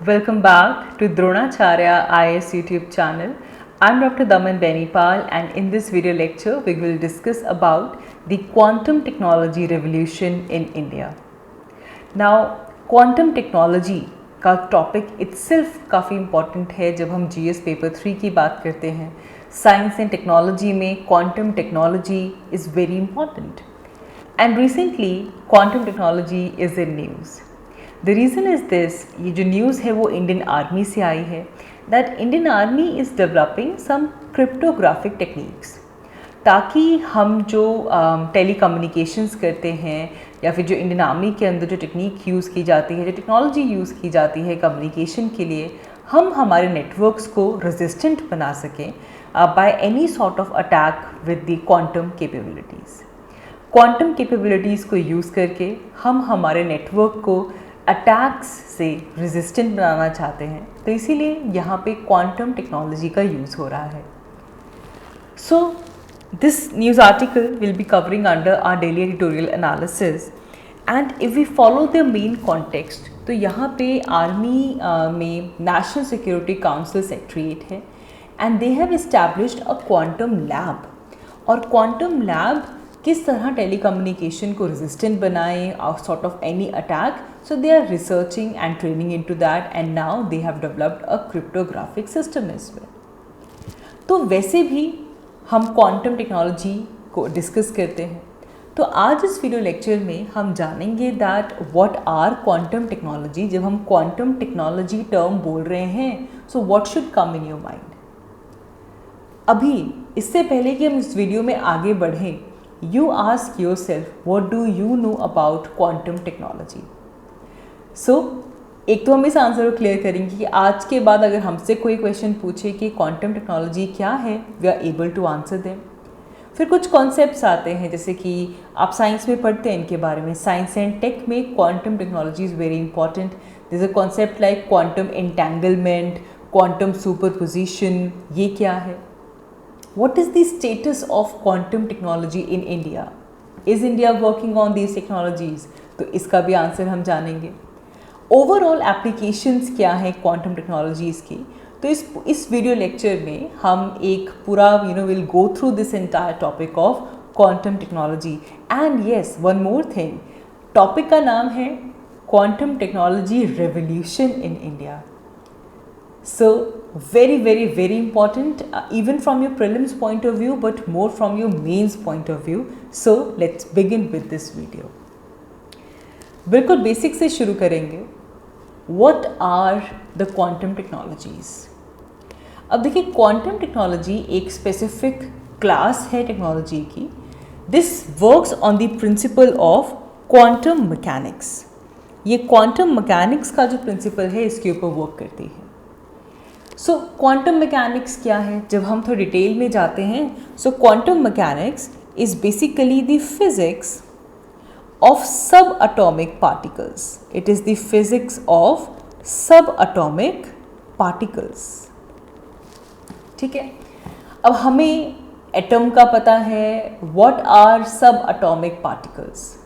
Welcome back to Dronacharya IS YouTube channel. I'm Dr. Daman Benipal, and in this video lecture we will discuss about the quantum technology revolution in India. Now quantum technology का topic itself काफ़ी important है जब हम GS paper 3 की बात करते हैं. Science and technology में quantum technology is very important and recently quantum technology is in news. The reason is this, ये जो न्यूज़ है वो इंडियन आर्मी से आई है, that Indian army is developing some cryptographic techniques, ताकि हम जो टेली कम्युनिकेशंस करते हैं या फिर जो इंडियन आर्मी के अंदर जो टेक्निक यूज़ की जाती है, जो टेक्नोलॉजी यूज़ की जाती है कम्युनिकेशन के लिए, हम हमारे नेटवर्क्स को रेजिस्टेंट बना सकें by any sort of attack with the quantum capabilities. Quantum capabilities को यूज़ करके हम हमारे नेटवर्क को अटैक्स से रेजिस्टेंट बनाना चाहते हैं, तो इसीलिए यहाँ पे क्वांटम टेक्नोलॉजी का यूज़ हो रहा है. So this news article will be covering under our daily editorial analysis, and if we follow the main context, तो यहाँ पे आर्मी में नेशनल सिक्योरिटी काउंसिल सेक्रेटरीट है and they have established a quantum lab. और quantum lab किस तरह telecommunication को resistant बनाएं sort of any attack, so they are researching and training into that, and now they have developed a cryptographic system as well. तो वैसे भी हम quantum technology को डिस्कस करते हैं, तो आज इस वीडियो लेक्चर में हम जानेंगे that what are quantum technology. जब हम क्वांटम टेक्नोलॉजी टर्म बोल रहे हैं, so what should come in your mind. अभी इससे पहले कि हम इस वीडियो में आगे बढ़ें, you ask yourself what do you know about quantum technology. So एक तो हम इस आंसर को क्लियर करेंगे कि आज के बाद अगर हमसे कोई क्वेश्चन पूछे कि क्वांटम टेक्नोलॉजी क्या है, we are able to answer them. फिर कुछ कॉन्सेप्ट्स आते हैं, जैसे कि आप साइंस में पढ़ते हैं इनके बारे में. साइंस एंड टेक में quantum technology is very important. This a concept like quantum entanglement, quantum superposition. ये क्या है? What is the status of quantum technology in India? Is India working on these technologies? तो इसका भी answer हम जानेंगे. Overall applications क्या हैं क्वांटम टेक्नोलॉजीज़ की, तो इस वीडियो लेक्चर में हम एक पूरा will go through this entire topic of quantum technology. And yes, one more thing, topic का नाम है quantum technology revolution in India. So very very very important, even from your prelims point of view, but more from your mains point of view. So let's begin with this video. बिल्कुल basic से शुरू करेंगे. What are the quantum technologies? अब देखिए, quantum technology एक specific class है technology की. This works on the principle of quantum mechanics. ये क्वांटम मैकेनिक्स का जो प्रिंसिपल है, इसके ऊपर वर्क करती है. सो क्वांटम मैकेनिक्स क्या है, जब हम थोड़ा डिटेल में जाते हैं, so quantum mechanics is basically the physics of subatomic particles. It is the physics of subatomic particles. ठीक है, अब हमें एटम का पता है. What are subatomic particles?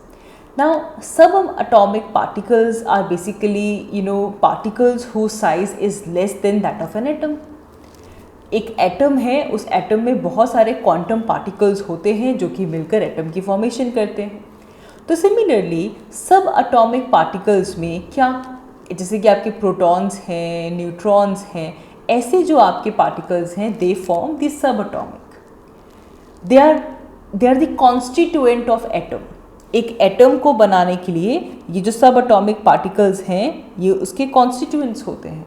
Now, subatomic particles are basically, particles whose size is less than that of an atom. एक atom है, उस एटम में बहुत सारे क्वांटम पार्टिकल्स होते हैं जो कि मिलकर एटम की फॉर्मेशन करते हैं. तो सिमिलरली सब एटॉमिक पार्टिकल्स में क्या, जैसे कि आपके प्रोटॉन्स हैं, न्यूट्रॉन्स हैं, ऐसे जो आपके पार्टिकल्स हैं, they form the subatomic. They are the constituent of atom. एक एटम को बनाने के लिए ये जो सब एटॉमिक पार्टिकल्स हैं, ये उसके कॉन्स्टिट्यूएंट्स होते हैं,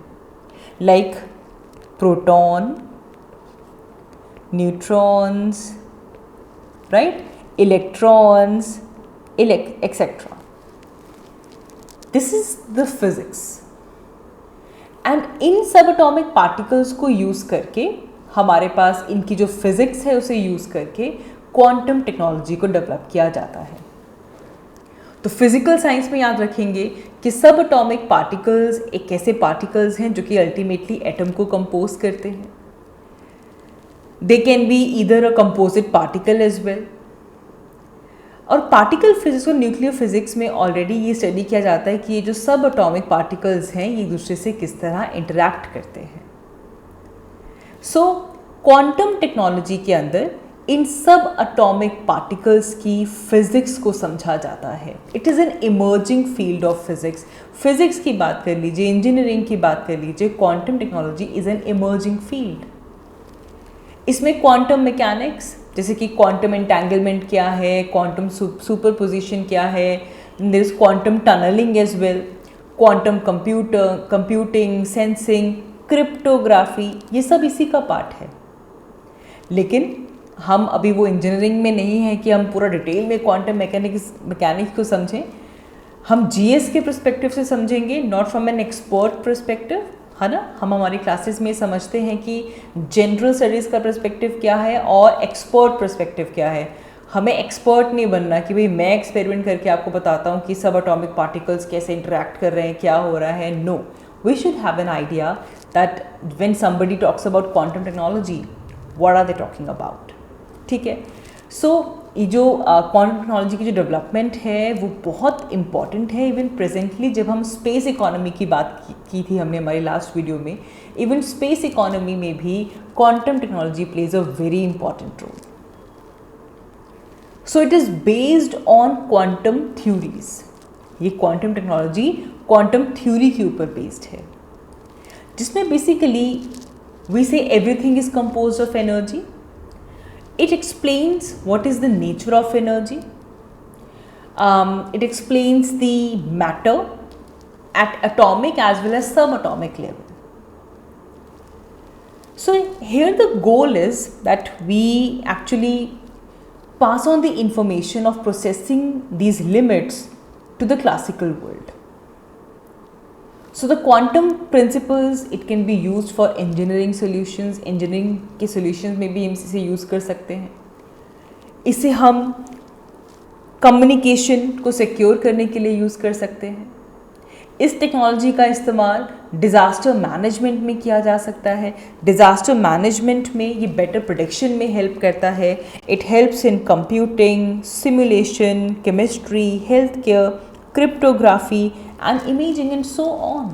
like proton, neutrons, right, electrons, etcetera. This is the physics. And in सब एटॉमिक पार्टिकल्स को यूज़ करके हमारे पास इनकी जो फिजिक्स है उसे यूज़ करके क्वांटम टेक्नोलॉजी को डेवलप किया जाता है. तो फिजिकल साइंस में याद रखेंगे कि सब एटॉमिक पार्टिकल्स एक ऐसे पार्टिकल्स हैं जो कि अल्टीमेटली एटम को कंपोज करते हैं. They can be either a composite particle as well. और पार्टिकल फिजिक्स और न्यूक्लियर फिजिक्स में ऑलरेडी ये स्टडी किया जाता है कि ये जो सब एटॉमिक पार्टिकल्स हैं ये एक दूसरे से किस तरह इंटरैक्ट करते हैं। सो क्वांटम टेक्नोलॉजी के अंदर इन सब एटॉमिक पार्टिकल्स की फिजिक्स को समझा जाता है। It is an emerging field of physics. Physics की बात कर लीजिए, इंजीनियरिंग की बात कर लीजिए, quantum technology is an emerging field. इसमें क्वांटम मैकेनिक्स जैसे कि क्वांटम एंटेंगलमेंट क्या है, क्वांटम सुपरपोजिशन क्या है, there is quantum tunnelling as well, quantum computing, sensing, cryptography, ये सब इसी का पार्ट है। लेकिन हम अभी वो इंजीनियरिंग में नहीं है कि हम पूरा डिटेल में क्वांटम मैकेनिक्स को समझें। हम जीएस के पर्सपेक्टिव से समझेंगे, not from an expert perspective, है ना। हम हमारी क्लासेस में समझते हैं कि जनरल स्टडीज़ का पर्सपेक्टिव क्या है और एक्सपर्ट पर्सपेक्टिव क्या है। हमें एक्सपर्ट नहीं बनना कि भाई मैं एक्सपेरिमेंट करके आपको बताता हूँ कि सब एटॉमिक पार्टिकल्स कैसे इंटरैक्ट कर रहे हैं, क्या हो रहा है। No, we should have an idea that when somebody talks about quantum technology, what are they talking about. ठीक है। सो ये जो क्वांटम टेक्नोलॉजी की जो डेवलपमेंट है वो बहुत इंपॉर्टेंट है। इवन प्रेजेंटली जब हम स्पेस इकोनॉमी की बात की थी हमने हमारी लास्ट वीडियो में, इवन स्पेस इकोनॉमी में भी quantum technology plays a very important role. So it is based on quantum theories. ये क्वांटम टेक्नोलॉजी क्वांटम थ्योरी के ऊपर बेस्ड है, जिसमें basically we say everything is composed of energy. It explains what is the nature of energy. It explains the matter at atomic as well as subatomic level. So here the goal is that we actually pass on the information of processing these limits to the classical world. So the quantum principles, it can be used for engineering solutions. engineering के solutions में भी हम इसे use कर सकते हैं। इसे हम communication को secure करने के लिए यूज़ कर सकते हैं। इस टेक्नोलॉजी का इस्तेमाल डिज़ास्टर मैनेजमेंट में किया जा सकता है। डिज़ास्टर मैनेजमेंट में ये बेटर प्रोडिक्शन में हेल्प करता है। It helps in computing, simulation, chemistry, health care, cryptography and imaging and so on.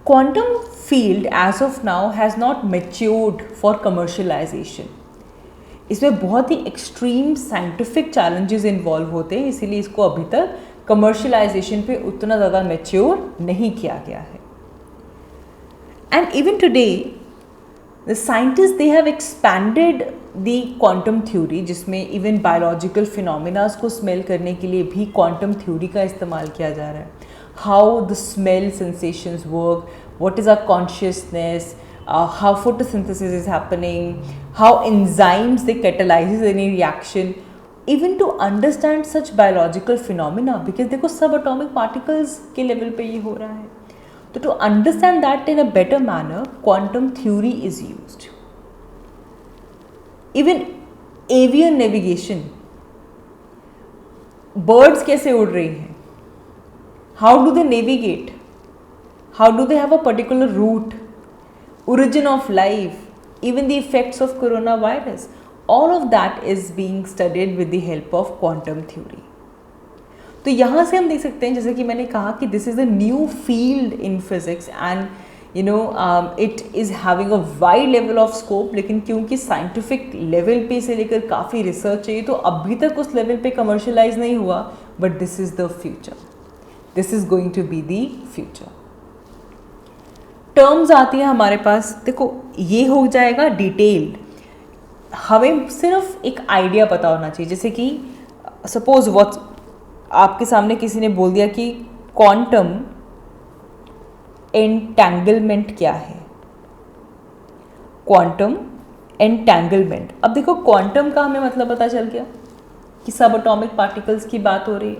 Quantum field as of now has not matured for commercialization. इसमें बहुत ही एक्सट्रीम साइंटिफिक चैलेंजेस इन्वॉल्व होते हैं, इसीलिए इसको अभी तक कमर्शलाइजेशन पे उतना ज़्यादा मैच्योर नहीं किया गया है। And even today the scientists, they have expanded the quantum theory, जिसमें इवन बायोलॉजिकल फिनोमिनास को स्मेल करने के लिए भी क्वांटम थ्योरी का इस्तेमाल किया जा रहा है। How the smell sensations work, what is our consciousness, how photosynthesis is happening, how enzymes they catalyses any reaction, even to understand such biological phenomena, because देखो सब एटॉमिक पार्टिकल्स के level पे ये हो रहा है। तो to understand that in a better manner, quantum theory is used. Even avian navigation, birds कैसे उड़ रही हैं? How do they navigate? How do they have a particular route? Origin of life, even the effects of coronavirus, all of that is being studied with the help of quantum theory. तो यहाँ से हम देख सकते हैं, जैसे कि मैंने कहा कि this is a new field in physics and you know it is having a wide level of scope. लेकिन क्योंकि साइंटिफिक लेवल पे से लेकर काफ़ी रिसर्च चाहिए, तो अभी तक उस लेवल पे कमर्शलाइज नहीं हुआ, but this is the future, this is going to be the future. Terms आती हैं हमारे पास, देखो ये हो जाएगा डिटेल्ड, हमें सिर्फ एक आइडिया पता होना चाहिए। जैसे कि सपोज व्हाट आपके सामने किसी ने बोल दिया कि क्वांटम एंटेंगलमेंट क्या है। क्वांटम एंटेंगलमेंट, अब देखो क्वांटम का हमें मतलब पता चल गया कि सब एटॉमिक पार्टिकल्स की बात हो रही है।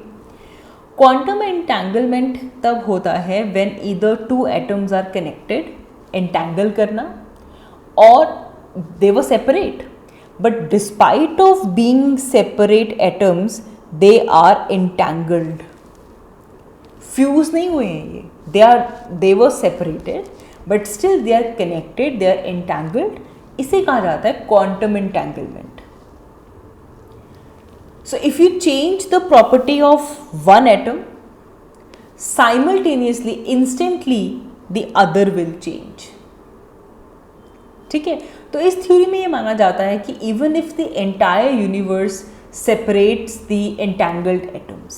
क्वांटम एंटेंगलमेंट तब होता है when either two atoms are connected, entangle करना, और they were separate, but despite of being separate atoms they are entangled, fuse नहीं हुए हैं ये, they were separated but still they are connected, they are entangled, इसे कहा जाता है quantum entanglement. So if you change the property of one atom, simultaneously, instantly the other will change. ठीक है, तो इस थ्योरी में ये माना जाता है कि even if the entire universe separates the entangled atoms,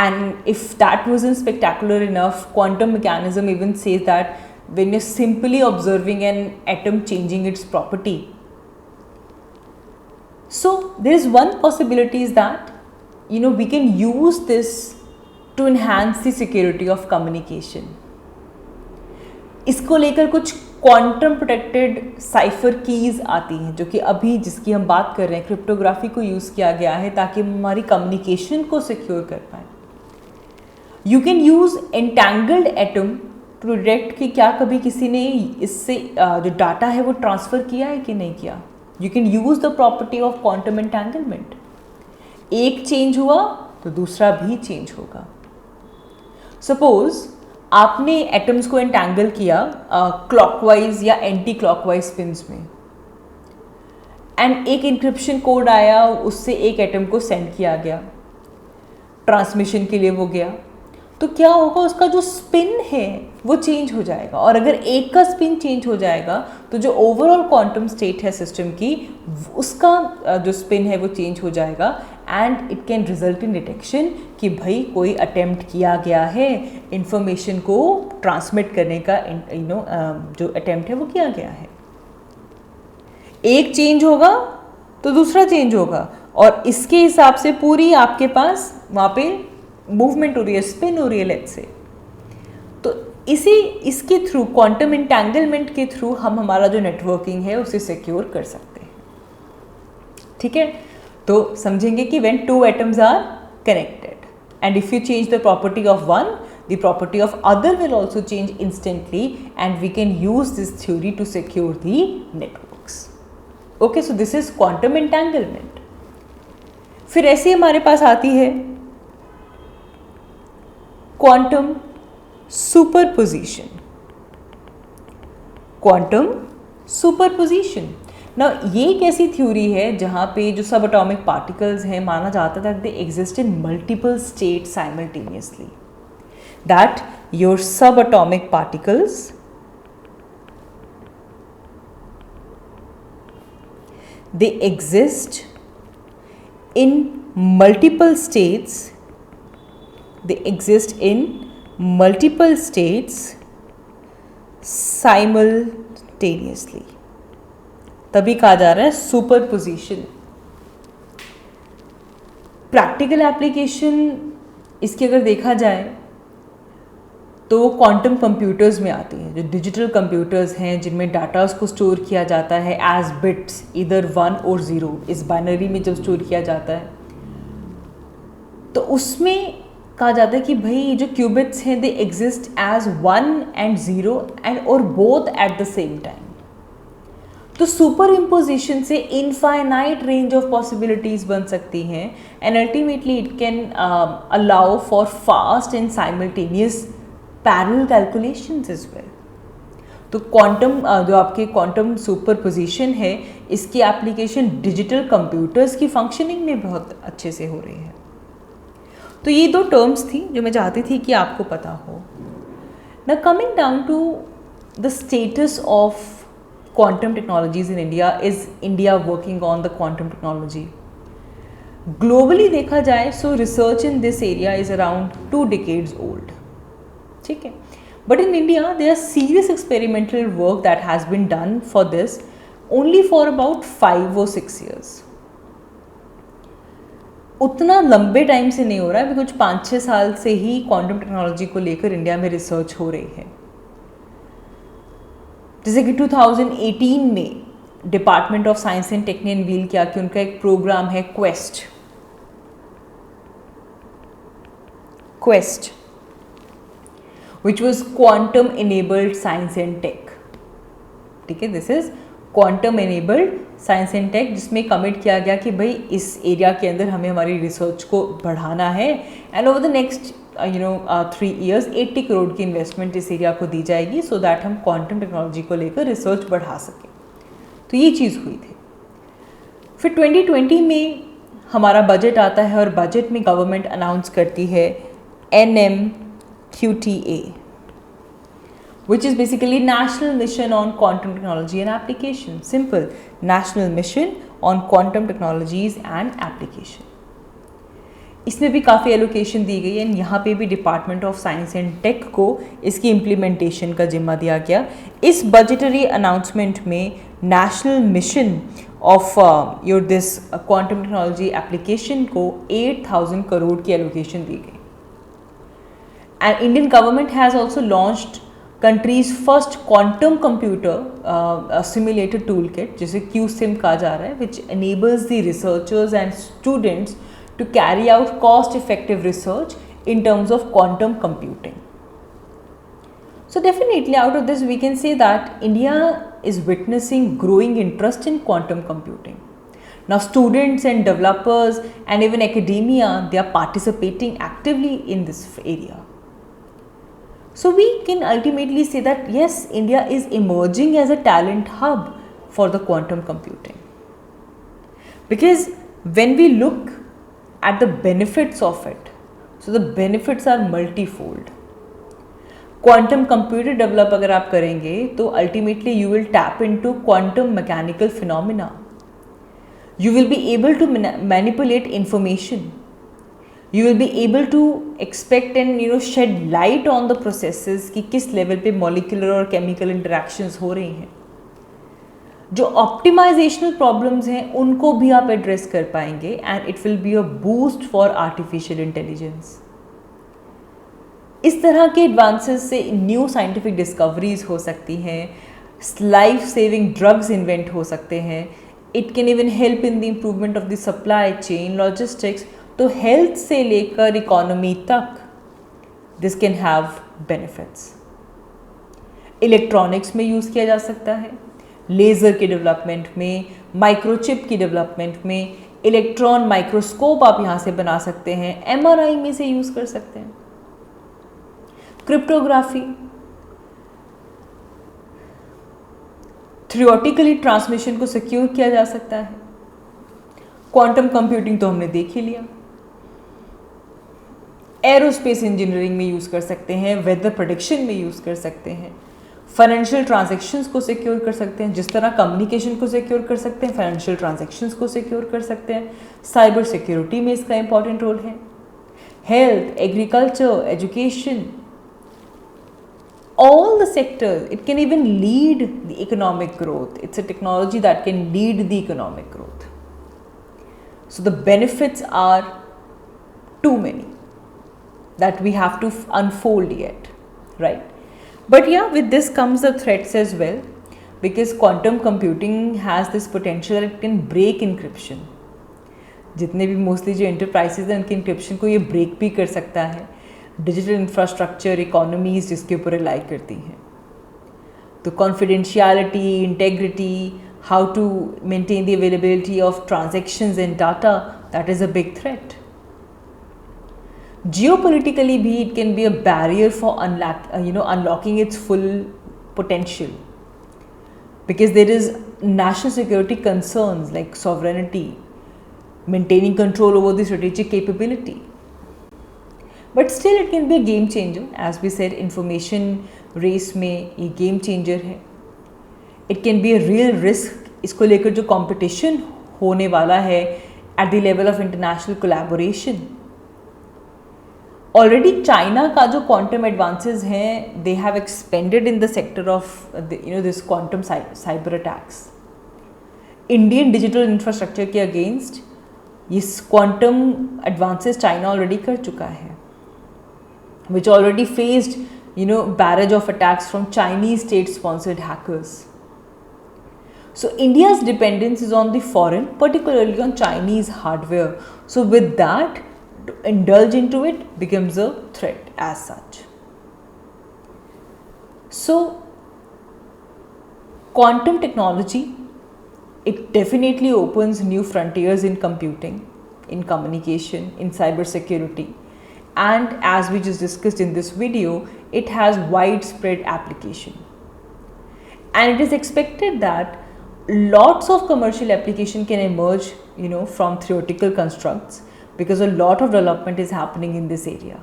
and if that wasn't spectacular enough, quantum mechanism even says that when you're simply observing an atom changing its property, so there is one possibility is that we can use this to enhance the security of communication. इसको लेकर कुछ quantum protected cipher keys आती हैं, जो कि अभी जिसकी हम बात कर रहे हैं, क्रिप्टोग्राफी को यूज़ किया गया है ताकि हम हमारी कम्युनिकेशन को सिक्योर कर पाएँ. You can use entangled atom to detect कि क्या कभी किसी ने इससे जो डाटा है वो ट्रांसफ़र किया है कि नहीं किया. You can use the property of quantum entanglement. एक चेंज हुआ तो दूसरा भी चेंज होगा. सपोज आपने एटम्स को एंटैंगल किया क्लॉकवाइज या एंटी क्लॉकवाइज स्पिन्स में, एंड एक इंक्रिप्शन कोड आया, उससे एक एटम को सेंड किया गया, ट्रांसमिशन के लिए वो गया, तो क्या होगा, उसका जो स्पिन है वो चेंज हो जाएगा. और अगर एक का स्पिन चेंज हो जाएगा तो जो ओवरऑल क्वांटम स्टेट है सिस्टम की, उसका जो स्पिन है वो चेंज हो जाएगा, and it can result in detection कि भाई कोई अटेम्प्ट किया गया है, इंफॉर्मेशन को ट्रांसमिट करने का जो अटेम्प्ट है वो किया गया है. एक चेंज होगा तो दूसरा चेंज होगा, और इसके हिसाब से पूरी आपके पास वहाँ पे मूवमेंट हो रही है, स्पिन हो रही है लेट्स से. तो इसके थ्रू, क्वांटम एंटैंगलमेंट के थ्रू हम हमारा जो नेटवर्किंग है उसे सिक्योर कर सकते हैं. ठीक है, तो समझेंगे कि when two atoms are connected and if you change the property of one, the property of other will also change instantly, and we can use this theory to secure the networks. Okay, so this is quantum entanglement. फिर ऐसे हमारे पास आती है quantum superposition. Quantum superposition, ना ये एक ऐसी theory है जहाँ पे जो सब एटॉमिक पार्टिकल्स हैं, माना जाता था कि they exist in multiple state simultaneously. That your subatomic particles they exist in multiple states, they exist in multiple states simultaneously. तभी कहा जा रहा है सुपरपोजिशन. प्रैक्टिकल एप्लीकेशन इसकी अगर देखा जाए तो क्वांटम कंप्यूटर्स में आती हैं, जो डिजिटल कंप्यूटर्स हैं जिनमें डाटा को स्टोर किया जाता है एज बिट्स, इधर 1 और 0, इस बाइनरी में जब स्टोर किया जाता है तो उसमें कहा जाता है कि भाई जो क्यूबिट्स हैं they exist as 1 and 0 and और both at the same time. तो सुपर इम्पोजिशन से इनफाइनाइट रेंज ऑफ पॉसिबिलिटीज बन सकती हैं, and ultimately it can allow for fast and simultaneous parallel calculations as well. तो क्वांटम जो आपके क्वांटम सुपरपोजिशन है, इसकी एप्लीकेशन डिजिटल कंप्यूटर्स की फंक्शनिंग में बहुत अच्छे से हो रही है. तो ये दो टर्म्स थी जो मैं चाहती थी कि आपको पता हो. Now coming down to the status of quantum technologies in India. Is India working on the quantum technology? Globally देखा जाए so research in this area is around 2 decades old. ठीक है, but in India there are serious experimental work that has been done for this only for about 5 or 6 years. उतना लंबे time से नहीं हो रहा है, कुछ 5-6 साल से ही क्वांटम टेक्नोलॉजी को लेकर इंडिया में रिसर्च हो रही है. जैसे कि 2018 में department of science and tech ने अनवील किया कि उनका एक प्रोग्राम है quest which was quantum enabled science and tech. ठीक है, this is quantum enabled science and tech, जिसमें कमिट किया गया कि भाई इस एरिया के अंदर हमें हमारी रिसर्च को बढ़ाना है, and over the next 3 years 80 crore की इन्वेस्टमेंट इस एरिया को दी जाएगी सो दैट हम क्वांटम टेक्नोलॉजी को लेकर रिसर्च बढ़ा सकें. तो ये चीज़ हुई थी. फिर 2020 में हमारा बजट आता है और बजट में गवर्नमेंट अनाउंस करती है NMQTA, which is basically National Mission on Quantum Technology and Application. Simple, National Mission on Quantum Technologies and Application. इसमें भी काफ़ी एलोकेशन दी गई है एंड यहाँ पे भी department of science and tech को इसकी इम्प्लीमेंटेशन का जिम्मा दिया गया. इस बजटरी अनाउंसमेंट में national mission of your this quantum technology application को 8,000 करोड़ की एलोकेशन दी गई. And Indian government has also launched country's first quantum computer simulated tool kit, जिसे QSIM कहा जा रहा है, विच enables the researchers and students to carry out cost-effective research in terms of quantum computing. So definitely out of this we can say that India is witnessing growing interest in quantum computing. Now students and developers and even academia, they are participating actively in this area. So we can ultimately say that yes, India is emerging as a talent hub for the quantum computing. Because when we look at the benefits of it, so the benefits are multifold. Quantum computer develop अगर आप करेंगे तो ultimately you will tap into quantum mechanical phenomena. You will be able to manipulate information. You will be able to expect and shed light on the processes कि किस level पे molecular और chemical interactions हो रही हैं. जो ऑप्टिमाइजेशनल problems हैं उनको भी आप एड्रेस कर पाएंगे and it will be a boost for artificial intelligence. इस तरह के एडवांसेस से न्यू साइंटिफिक डिस्कवरीज हो सकती हैं, लाइफ सेविंग ड्रग्स इन्वेंट हो सकते हैं. It can even help in the improvement of the supply chain, logistics. तो हेल्थ से लेकर इकोनॉमी तक this can have benefits. Electronics में यूज़ किया जा सकता है, लेज़र के डेवलपमेंट में, माइक्रोचिप की डेवलपमेंट में, इलेक्ट्रॉन माइक्रोस्कोप आप यहाँ से बना सकते हैं, MRI में से यूज़ कर सकते हैं. क्रिप्टोग्राफी, थ्योरेटिकली ट्रांसमिशन को सिक्योर किया जा सकता है. क्वांटम कंप्यूटिंग तो हमने देख ही लिया. एरोस्पेस इंजीनियरिंग में यूज़ कर सकते हैं, वेदर प्रेडिक्शन में यूज़ कर सकते हैं, फाइनेंशियल ट्रांजैक्शंस को सिक्योर कर सकते हैं. जिस तरह कम्युनिकेशन को सिक्योर कर सकते हैं, फाइनेंशियल ट्रांजैक्शंस को सिक्योर कर सकते हैं. साइबर सिक्योरिटी में इसका इंपॉर्टेंट रोल है. Health, agriculture, education, all the sectors. It can even lead the economic growth. It's a technology that can lead the economic growth. So the benefits are too many that we have to unfold yet, right? But yeah, with this comes the threats as well, because quantum computing has this potential that it can break encryption. जितने भी mostly जो enterprises हैं उनके encryption को ये break भी कर सकता है. डिजिटल इंफ्रास्ट्रक्चर इकोनॉमीज जिसके ऊपर रिलाई करती हैं. तो confidentiality, integrity, how to maintain the availability of transactions and data, that is a big threat. Geopolitically भी it can be a barrier for unlocking its full potential, because there is national security concerns like sovereignty, maintaining control over the strategic capability. But still it can be a game changer. As we said, information race में ये game changer है. It can be a real risk. इसको लेकर जो competition होने वाला है at the level of international collaboration. Already China का जो क्वांटम एडवांसेस हैं, they have expanded in the sector of this quantum cyber attacks. Indian digital infrastructure के अगेंस्ट ये क्वांटम एडवांसेस चाइना ऑलरेडी कर चुका है, विच already faced barrage of attacks from Chinese state sponsored hackers. So India's dependence is on the foreign, particularly on Chinese hardware. So with that, to indulge into it becomes a threat as such. So quantum technology, it definitely opens new frontiers in computing, in communication, in cyber security, and as we just discussed in this video, it has widespread application. And it is expected that lots of commercial application can emerge, from theoretical constructs, because a lot of development is happening in this area.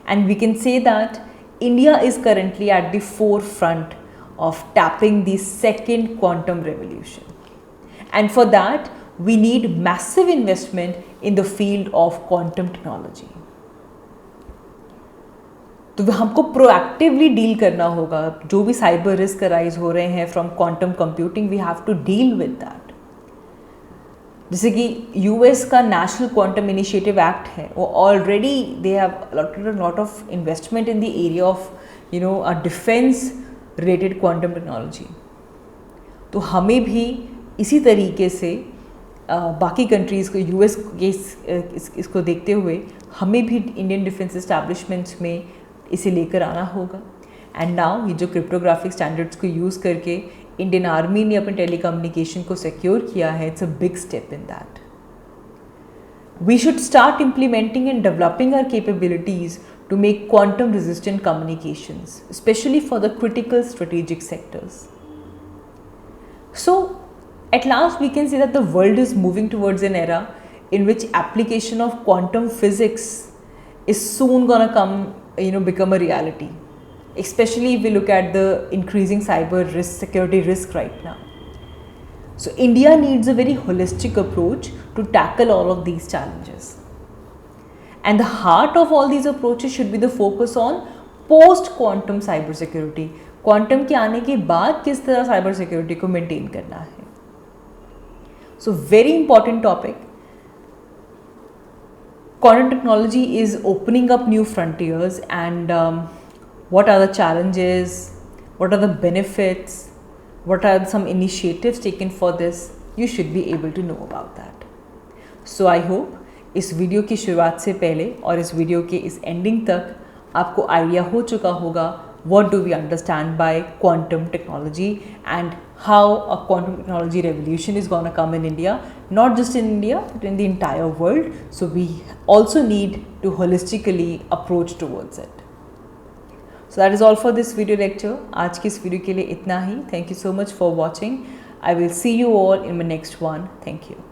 And we can say that India is currently at the forefront of tapping the second quantum revolution. And for that, we need massive investment in the field of quantum technology. तो हमको proactively deal करना होगा, जो भी cyber risk arise हो रहे हैं from quantum computing, we have to deal with that. जैसे कि यूएस का नेशनल क्वांटम इनिशिएटिव एक्ट है, वो already they have lot of investment in the area of a defence related quantum technology. तो हमें भी इसी तरीके से बाकी कंट्रीज़ को, यूएस के इसको देखते हुए हमें भी इंडियन डिफेंस इस्टेब्लिशमेंट्स में इसे लेकर आना होगा. एंड नाउ ये जो क्रिप्टोग्राफिक स्टैंडर्ड्स को यूज़ करके इंडियन आर्मी ने अपने टेलीकम्युनिकेशन को सिक्योर किया है, it's a big step in that. We should start implementing and developing our capabilities to make quantum resistant communications, especially for the critical strategic sectors. So at last we can say that the world is moving towards an era in which application of quantum physics is soon gonna become a reality, especially if we look at the increasing cyber risk, security risk right now. So India needs a very holistic approach to tackle all of these challenges. And the heart of all these approaches should be the focus on post-quantum cybersecurity. Quantum के आने के बाद किस तरह cyber security को maintain करना है. So very important topic. Quantum technology is opening up new frontiers, and what are the challenges, what are the benefits, what are some initiatives taken for this, you should be able to know about that. So I hope इस video की शुरुआत से पहले और इस video के इस ending तक आपको आइडिया हो चुका होगा what do we understand by quantum technology and how a quantum technology revolution is gonna come in India, not just in India but in the entire world. So we also need to holistically approach towards it. So that is all for this video lecture. आज की इस video के लिए इतना ही. Thank you so much for watching. I will see you all in my next one. Thank you.